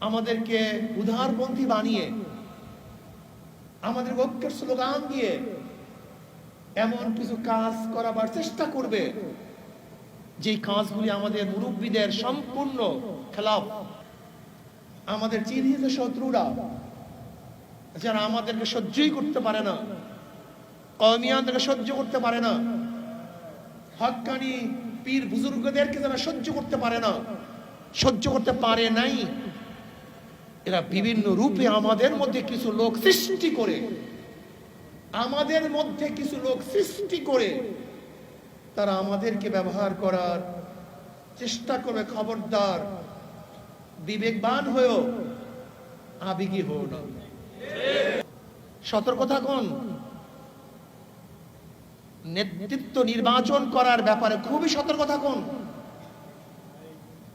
আমাদেরকে উদারপন্থী বানিয়ে, আমাদের ঐক্যের স্লোগান দিয়ে এমন কিছু কাজ করাবার চেষ্টা করবে যে কাজগুলি আমাদের মুরব্বীদের সম্পূর্ণ খেলাফ। আমাদের চিহ্নিত শত্রুরা যারা আমাদেরকে সহ্যই করতে পারে না, কওমিয়ানদেরকে সহ্য করতে পারে না, হক্কানি পীর বুজুর্গদেরকে যারা সহ্য করতে পারে না, সহ্য করতে পারে নাই, এরা বিভিন্ন রূপে আমাদের মধ্যে কিছু লোক সৃষ্টি করে, তারা আমাদেরকে ব্যবহার করার চেষ্টা করবে। খবরদার, বিবেকবান হয়েও আবেগী হও না। সতর্ক থাকুন। নেতৃত্ব নির্বাচন করার ব্যাপারে খুবই সতর্ক থাকুন,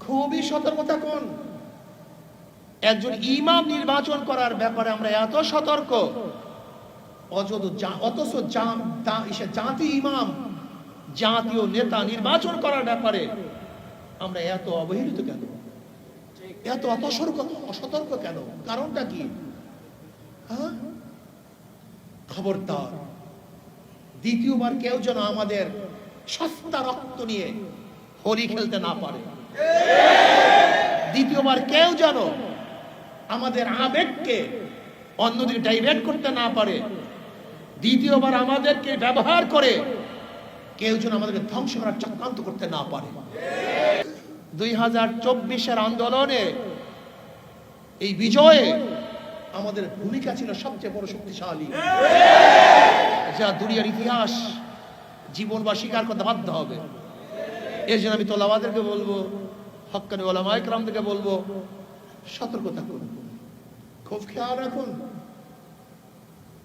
খুবই সতর্ক থাকুন। একজন ইমাম নির্বাচন করার ব্যাপারে আমরা এত সতর্ক, অথচ জাতি ইমাম, জাতীয় নেতা নির্বাচন করার ব্যাপারে আমরা এত অবহেলিত কেন, এত অসতর্ক কেন? কারণটা কি? খবরদার, দ্বিতীয়বার কেউ যেন আমাদের সস্তা রক্ত নিয়ে হোলি খেলতে না পারে। দ্বিতীয়বার কেউ যেন আমাদের আবেগকে অন্যদিকে ডাইভার্ট করতে না পারে। দ্বিতীয়বার আমাদেরকে ব্যবহার করে কেউ যেন আমাদেরকে ধ্বংস করার চক্রান্ত করতে না পারে। 2024-এর আন্দোলনে, এই বিজয়ে আমাদের ভূমিকা ছিল সবচেয়ে বড় শক্তিশালী, যা দুনিয়ার ইতিহাস জীবন বা স্বীকার করতে বাধ্য হবে। এর জন্য আমি তোলাবাদেরকে বলবো, হক্কানি ওলামায়ে কেরামদেরকে বলবো, সতর্ক থাকুন, খুব খেয়াল রাখুন।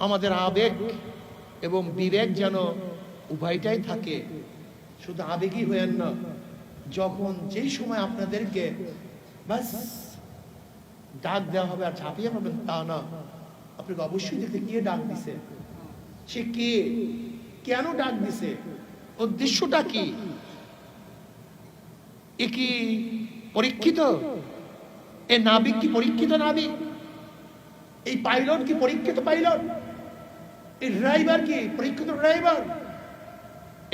আমাদের আবেগ এবং বিবেক যেন উভয়টাই থাকে। শুধু আবেগী হয়েন না। যখন যেই সময় আপনাদেরকে বাস ডাক দেওয়া হবে আর ঝাঁপিয়ে পড়বেন তা না। আপনাকে অবশ্যই দেখতে কে ডাক দিছে, সে কে, কেন ডাক দিছে, উদ্দেশ্যটা কি? এ কি পরীক্ষিত? এ নাবিক কি পরীক্ষিত নাবিক? এই পাইলট কি পরীক্ষিত পাইলট? এই ড্রাইভার কি পরীক্ষিত ড্রাইভার?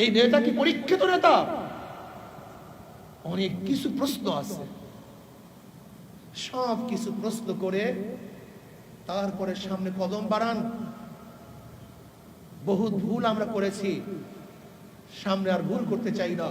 এই নেতা কি পরীক্ষিত নেতা? অনেক কিছু প্রশ্ন আছে। সব কিছু প্রশ্ন করে তারপরে সামনে কদম বাড়ান। বহুত ভুল আমরা করেছি, সামনে আর ভুল করতে চাই না।